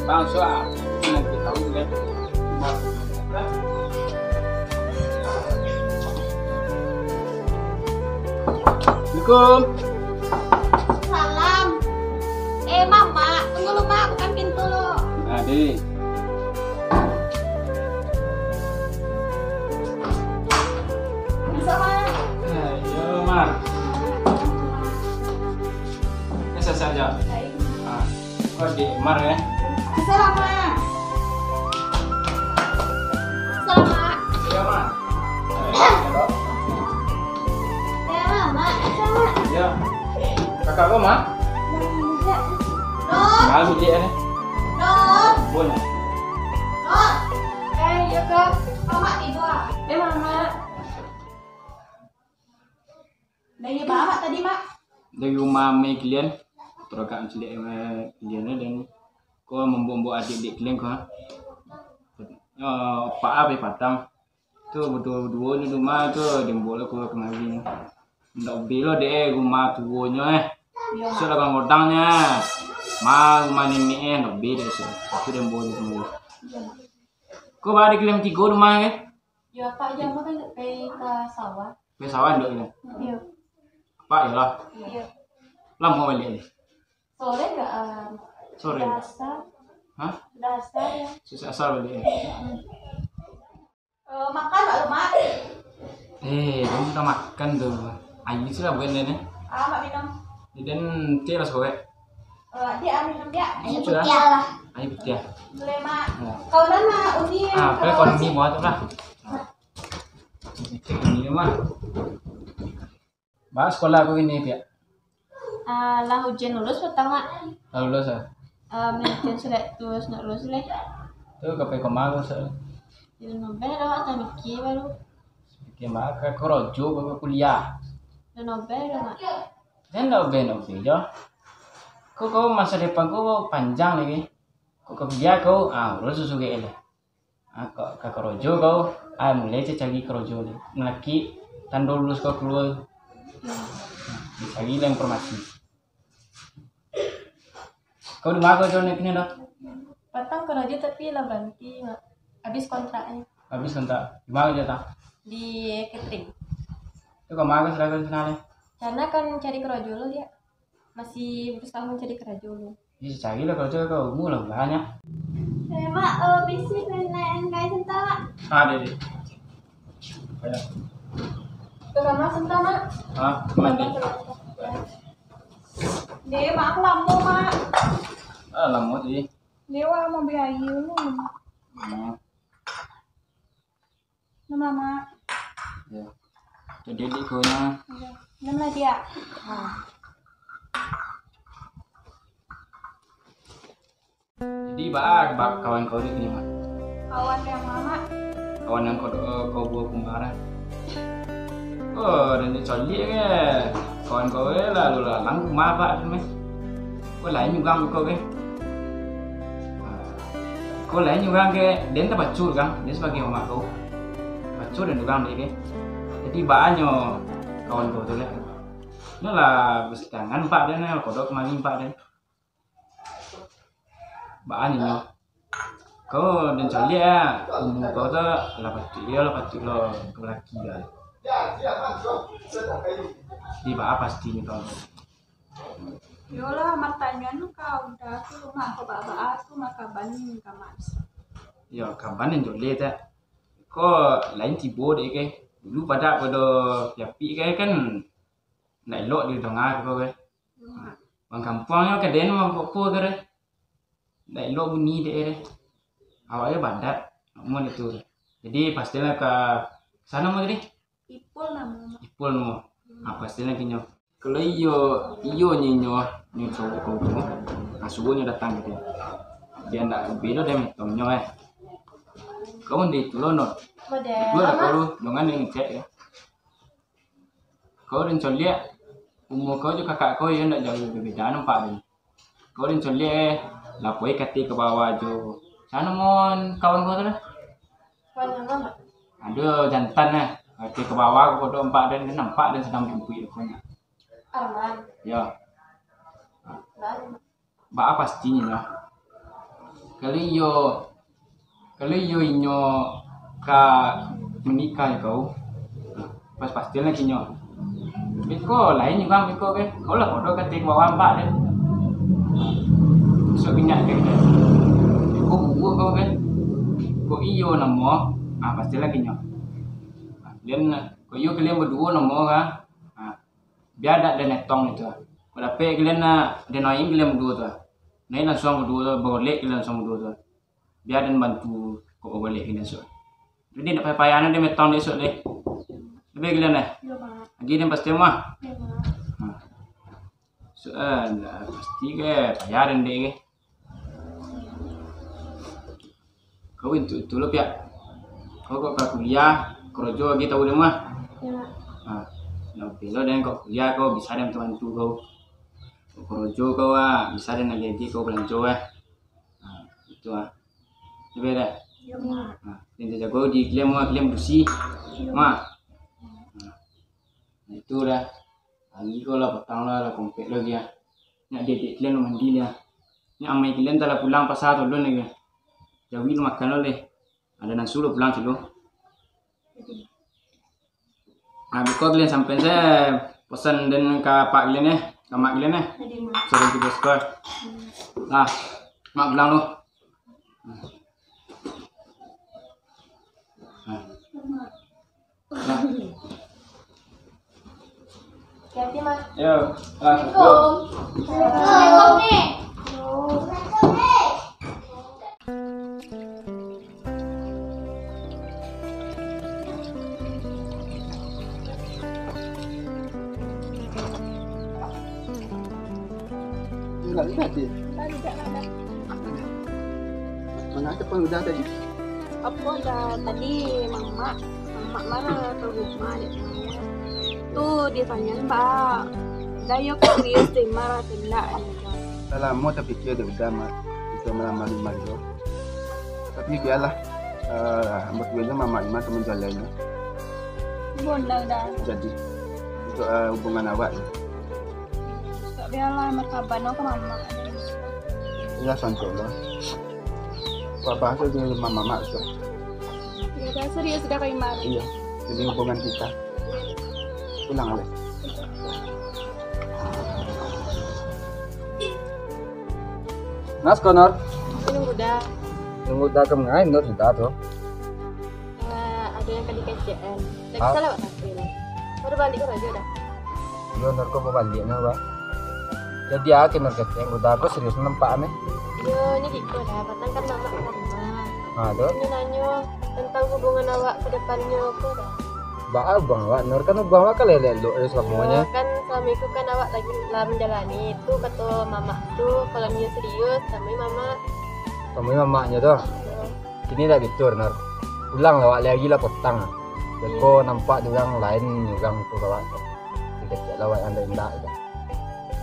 Bangsa nanti tahu kan. Assalamualaikum. Salam. Mama, tunggu lu, Mak, bukan pintu lu. Adik. Bisa, Mak. Ayo, Mar. Bisa saja. Baik. Oh, di Mar ya. Bisa lah, Mak. Salam, Mak. Iya, Mar. Mak. Bisa, Mak. Ya. Kakak kau, Mar? Dok. Malu dia nih. Dok. Boleh. Dok. Ya, Kak. Mama tidur. Mama. Dari Mak tadi, Mak. Dari rumah me kalian, terkait cilik kalian dan kau membawa adik-adik kalian kau. Pak Abi Patang. Tu betul-betul di rumah tu dia boleh kau kemari. Ndak belo deh rumah tuanya Sudah kan godangnya. Rumah nenek ndak beda sih. Itu dia boleh kemari. Kau balik kalian tiga rumah ke? Ya, Pak, jam kan ke sawah. Besawan dok ini. Iya. Pak ya lah. Iya. Lama balik ni. Sore enggak? Sore. Dasar. Hah? Dasar ya. Susah asal balik. Makan Pak Mak. Kamu udah makan tuh. Ayo sih lah bukan ini. Mak minum. Dan tiras kowe. Dia minum dia. Ayo putih lah. Ayo putih. Boleh, Mak. Kawan Mak undi. Kau ekonomi buat apa? Ini mah. Bahas sekolah aku ini ya. Lah ujian lulus pertama. Lulus ah. Ujian sudah terus nak lulus leh. Tuh kape kemarin sih. Jadi Nobel dah tak mikir baru. Bikin maka kerojo ke kuliah. Dan Nobel dah Mak. Dan Nobel ya. Kau masa depan kau panjang lagi. Kau kerja kau lulus susu ke ele. Kau kerojo kau mulai cari kerojo ni. Laki tanda lulus kau keluar. Cari lah informasi. Kau di mana kau jual ni dah? Patang kerja tapi lah berhenti Mak. Habis kontraknya. Habis kontrak. Di mana dia tak? Di catering. Itu kau mana sudah kau kenal? Karena kan cari kerja dulu dia. Masih berusaha mencari kerja dulu. Bisa cari lah kerja kau mula banyak. Mak, bisnis nenek kayak sentak. Ada deh. Banyak. Sama sentak Mak. Mandi. Dia Mak aku lampu Mak. Lama sih. Dewa mau beli ayu lu. Nama Mak. Ya. Jadi di kona. Nama dia. Jadi bak kawan kau ni mah. Kawan yang Mama. Kawan yang kau buat kemarin. Dan dia coli ke. Kawan kau lalu lalang rumah pak tu meh. Kau lain juga kau ke. Kau lain juga ke. Dia tak bacul kan. Dia sebagai mama kau. Bacul dan juga dia ke. Jadi banyak kawan kau tu lah. Ini lah bersetangan pak dia ni. Kau dok kemarin pak dia. Banyak. Kau dan coli ya. Umur kau tu lah pasti lo kelaki dah. Di bawah pasti ni kau. Yolah matanya nu kau dah tu rumah kau bawa tu makaban kamas. Ya kapan yang joleh tak? Kau lain tibo deh ke? Dulu pada yapi ke kan nak elok di tengah kau ke? Bang kampungnya ke den bang apa ke? Nak elok bunyi deh. Awalnya badat, mau itu. Jadi pastilah ke sana mau jadi. Ipul nama. Ipul mau. Pastilah kinyo. Kalau iyo nyinyo cowok kau tu, asuhnya datang gitu. Dia nak belo dia metomnya Kau di tu lono. Dua kau dengan yang cek ya. Kau dan colia umur kau juga kakak kau yang nak jauh berbeda nampak ni. Kau dan colia lapoi kati ke bawah jo. Sana mon kawan kau tu lah. Kawan Mama. Ada jantan lah. Kati ke bawah kau tu empat dan nampak dan sedang jumpai aku nak. Arman. Ya. Lalu. Ba pastinya lah. kalau yo inyo ka menikah kau pas pastilah kinyo beko lain juga beko ke kau lah kodo ketik bawa mbak deh so minyak ke beko buku kau ke kau iyo namo pastilah kinyo kalian kau iyo kalian berdua namo kan biar ada netong itu pada pe kalian ada noing kalian berdua tuh naik langsung berdua boleh kalian langsung berdua tuh biar dan bantu kau boleh kalian so jadi nak payah dia metong dia so deh lebih kalian lagi dia pasti mah soal pasti ke bayaran deh ke kau itu lo pihak kau kok kuliah kerja gitu udah mah nah bilo dan kau kuliah kau bisa dan teman tu kau kerja kau bisa dan lagi kau belanja itu lebih dah ini jago di klaim bersih mah itu dah lagi kau lah petang lah kompet lagi ya nak dedek kalian mandi ya ni amai kalian telah pulang pasar tu lagi jauhi makan oleh ada nasi lo pulang dulu buka kalian sampai saya pesan dan ke pak kalian ke mak kalian sering kita skor lah mak pulang lo Hati mas. Yo, Assalamualaikum nih. Enggak tadi. Mana ada udah tadi? Apa dah tadi mama marah ke rumah dek tuh ditanyain mbak dah yuk serius deh marah tidak Kalau mau terpikir dia udah bisa melamar itu. Tapi biarlah berdua mama Iman teman jalannya. benar dah Jadi untuk hubungan awak ya. tak biarlah merkaban ke mama Ya santai lah. Apa saja dia mama so. ya dah serius dah kayak marah Iya. Jadi hubungan kita. Pulang aja. Nas Konor. Nunggu dah. Tunggu dah kemana Nur sudah tuh. Ada yang tadi KCN. Lagi salah pak tapi lah. Baru balik ke aja dah. Yo Nur kok mau baliknya Pak. Jadi akhir Nur keceng udah aku serius nempak nih. Yo ini gitu dah. Patang kan mama ke rumah. Aduh. Ini nanya tentang hubungan awak ke depannya apa dah. Bang awak Nur kan bang awak kan lele lu semuanya. Kan suamiku kan awak lagi lah menjalani itu kata mama tuh kalau dia serius sama mama. Kamu mamanya tuh. Ini dah gitu Nur. Pulang awak lagi lah petang. Beko nampak juga yang lain juga tuh awak. Tidak lawak anda indah itu.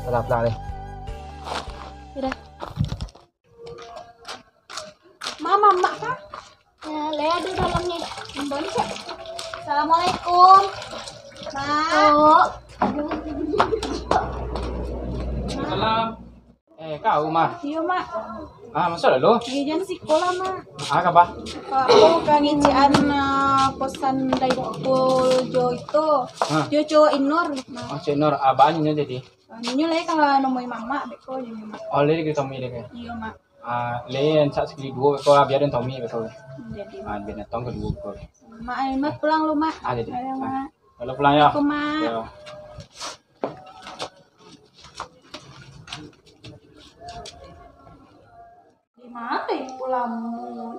Salah pulang deh. Udah. mama kah Ya, lihat di dalamnya. Mbak Cak. Assalamualaikum Oh. salam kau mah iya mak masuk lo gijan sekolah mak apa aku kan ngician pesan dari pukul Jo itu Jo cowok Inur oh Cendor abangnya jadi nyo lah kalau nemuin mama beko jadi mak oleh kita Tommy deh iya mak lain sak sekali dua beko biar dan Tommy beko jadi biar netong kedua beko mak pulang lu mak jadi ayo mak kalau pulang ya aku mak ya di mana ya pulangmu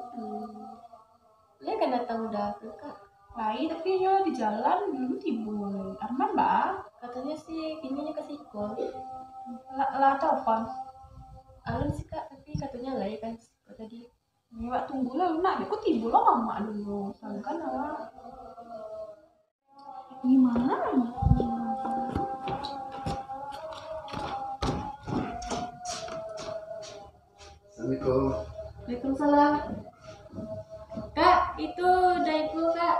Dia kan datang udah kak. lain tapi yo di jalan belum timbul Arman mbak Katanya sih ininya ke Siko. lah telepon Alun sih kak, tapi katanya lah ya kan tadi. Mbak tunggu lah nak aku timbul lo mama dulu sangkan awak gimana Assalamualaikum. Waalaikumsalam. Kak, itu Daipu kak.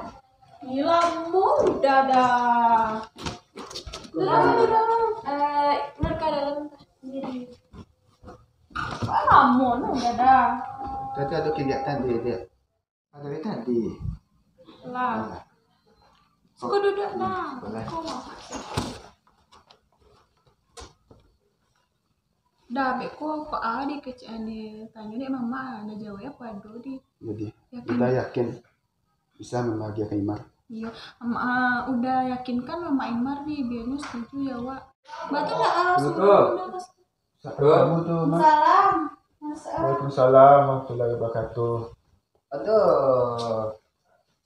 Gilangmu udah dah. Mereka dalam sendiri. Pak Ramon udah dah. Tadi ada kegiatan dia. Ada tadi. Lah. Suka duduk dah. Boleh. Kau mau dah beko kok ada kecaan tanya deh mama ada jawab apa do di Jadi yakin kita yakin bisa membahagiakan Imar. iya udah yakin kan mama Imar nih biarnya setuju ya Wak betul nggak Kamu tuh Mas. salam Waalaikumsalam warahmatullahi wabarakatuh. Aduh,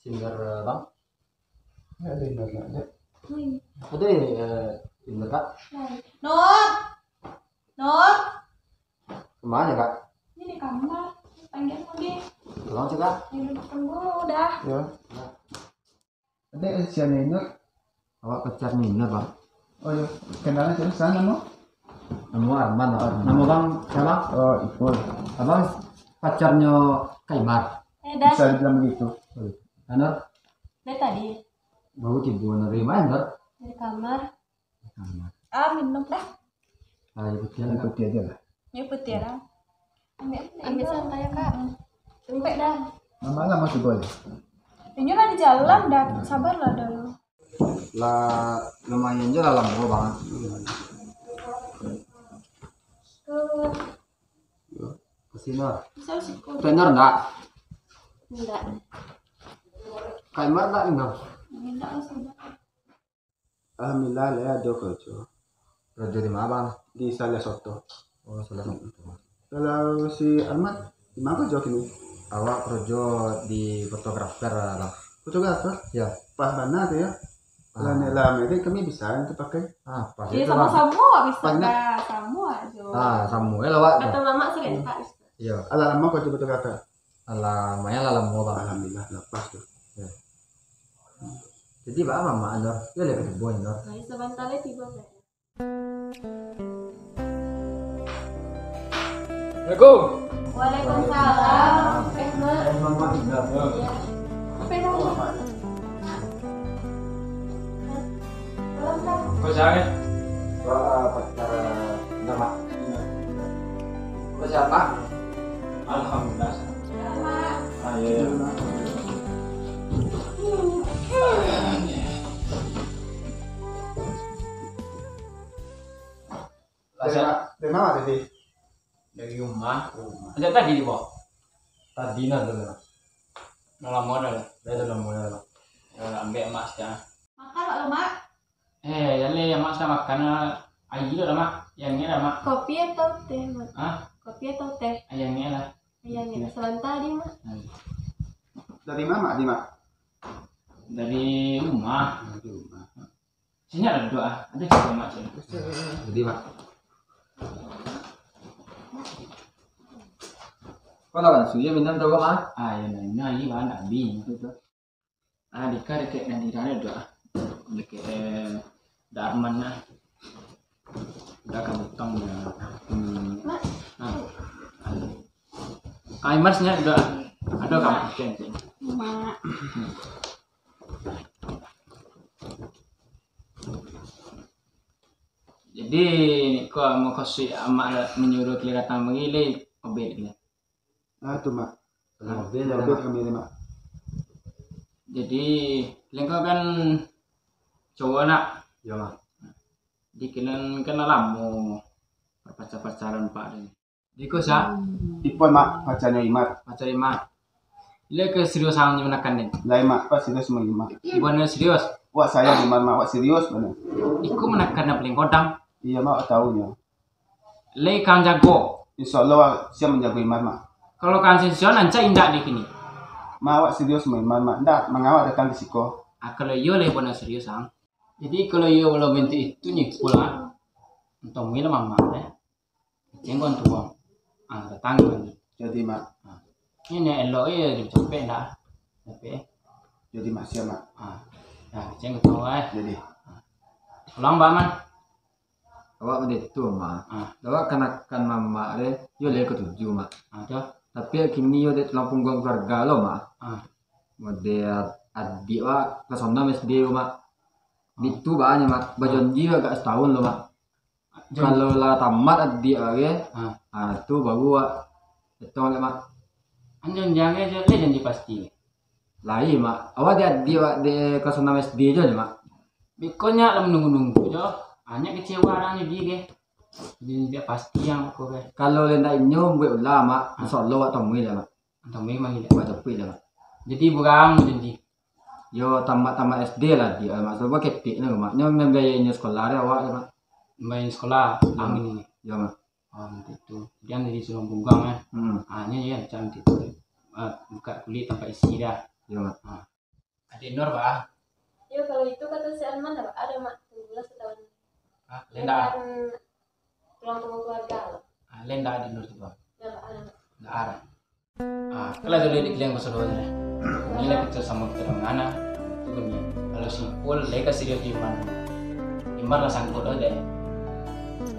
singer bang. Ya ada Imar ada. Ada singer kak. Nur Kemana kak? ini di kamar panggil lagi Tolong sih kak. ini duduk dulu udah Ya. Ada siapa Imar? Awak pacar Nina bang. Oh ya, kenalan terus sana mau? Nama Arman. Nama bang siapa? Oh, Ipul. Abang pacarnya Kaimar. dah Bisa dibilang begitu. Anor Dari tadi baru tidur nerima Anor. dari kamar. minum dah Ayo betul kak. Ikuti aja lah. nyepet ya dah Ambil santai ya kak. sampai dah Malam masih boleh. ini lah di jalan dah sabar lah dulu Lah lumayan je lah lama bang. Kesini Nor. bisa sih kok Tenor enggak? Enggak. Kaimar enggak Nor? enggak lah sabar Alhamdulillah ya ada kerja Kerja di mana bang? di Saleh Soto. Oh salah satu. Kalau si Ahmad di mana kerja kini? Awak kerja di fotografer lah. Fotografer. Ya. Pas mana tuh ya? Kalau nela medik kami bisa itu pakai. Ah pas iya itu bang. sama-sama bisa Banyak. dah sama aja Ah Samuel awak. Kata mama sih kan kak. Iya. Ala lama kerja fotografer. Alah lumayan lah lama bang. Alhamdulillah lepas tuh. Jadi bang mama Nor. Ya lebih kebun Nor. Nah, sebentar lagi tiba kak. Assalamualaikum. Waalaikumsalam. Mak. Mama Nor. apa yang mau Kau jangan. Pacar nama. Kau siapa? Alhamdulillah. Ah, iya, iya. Dari mana tadi? Dari rumah. Ajak tadi di bawah. Tadi Nor dulu. Mau lama dah lah. Saya dalam mulai lah. Ya, ambil emak sekarang. makan lah mak Jadi emak saya makan air dah mak. Yang ni lah mak. Kopi atau teh mak? Ah, Kopi atau teh? yang ni lah. Yang ini sebentar di mak. Dari mana di mak? Dari rumah. Dari rumah. Sini ada doa. Ada juga mak sini. Jadi pak. Kau lawan suya minum tahu apa? Ah, yang ni ni bahan abi itu tu. Ah, dekat nanti ada doa. Dekat Darman lah. Dah kamu tong ya. Kaimar senyap doa. Ada kamu ceng. mak Jadi kau mau kasih amak menyuruh kira datang mengilih obel ni. Ah tu mak. Mobil Lebih kami ni mak. Jadi lengkau kan cowok nak. Ya mak. Di kena lama pacaran pak ni. Di kau sah Ipul mak pacarnya Imar. pacar mak. Ile keseriusan ni menakan ni. Lain mak pas itu semua Imar. Ibu ni serius. Wah saya Imar mak wah serius benar. Iku menakan na paling kodang. Iya mak tahunya. Le kan jago. Insyaallah siap menjaga Imar mak. Kalau kan sension anca indak di kini. Mak wah serius sama Imar mak. Ndak mengawak datang ke siko. Kalau yo le pun serius ang. Jadi kalau yo belum bentuk itu ni pula. Untuk mila mama eh. Jenggon tuang. Ah datang kan. Jadi mak. Ini elok ya di capek dah. Capek. Jadi mak siap mak. Ah. Ya, jenggon tuang eh. Jadi. Pulang baman. Awak itu mak. Ah. Awak kenakan mama re. Yo le ketujuh mak. Ah tu. Tapi kini yo de lampung gong keluarga lo mak. Ah. Model adik wak kelas 6 SD lo mak. Itu banyak mak. Bajon jiwa agak setahun lo mak. Kalau lah tamat adik lagi. Ah. Ah tu baru wak. Itu oleh mak. Anjing jangan aja le janji pasti. Lah iya mak, awak dia kelas 6 SD aja mak. Bikonya lah menunggu-nunggu jo. Hanya kecewa orangnya dia. Jadi dia pasti yang kau be. Kalau lenda nyom gue ulah mak, insyaallah wak temui lah mak. Atau memang tidak. Wak tepi lah mak. Jadi bukan janji. Yo tamat SD lah dia mak. Sebab ketik nih mak. Nyom membiayainya sekolah dia awak ya mak. Main sekolah amin ini. Yo mak. Itu. Dia dari Sulung Bunggang kan. Hanya ya macam itu. Buka kulit tanpa isi dah. Yo mak. Adik Nur bah. Yo kalau itu kata si Alman ada mak 17 tahun. Lenda. Tulang tunggu keluarga loh. Lenda adik Nur itu. Ya Pak, ada. Nggak ada. Kalau jadi di kalian keseluruhannya. Ini lah kita sama kita dengan anak. Itu kan ya. Kalau simpul, mereka serius iman lah sangkut deh.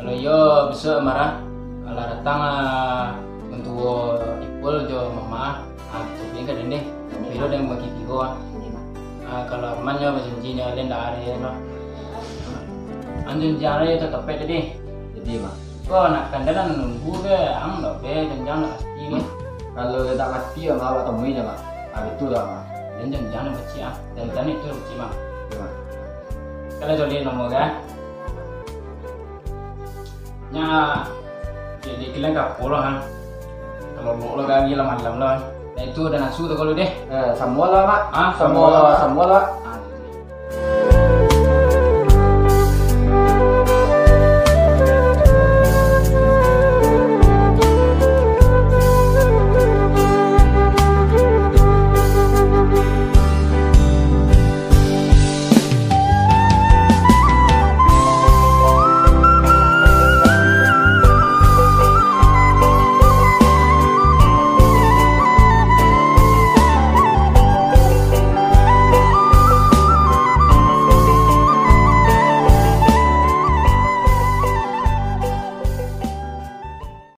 Kalau yo besok marah, kalau datang untuk ipul jo mama, itu kan deh. Pero dan bagi tiga. Kalau mannya berjanjinya Lenda ada ya no. Anjing jara itu tetap deh. Jadi mak. Kau nak kandaran nunggu ke, ang dah be jangan pasti ke. Kalau tak mati ya mak wak temui aja mak. Itu lah mak. Jangan beci dan itu beci mak. Yo mak. Kalau jadi nomor kan. Nya jadi kalian kap pulang kan. Kalau lo lagi lama lah. Nah itu dan asu tu kalau deh. Semua lah mak. Semua Semua lah.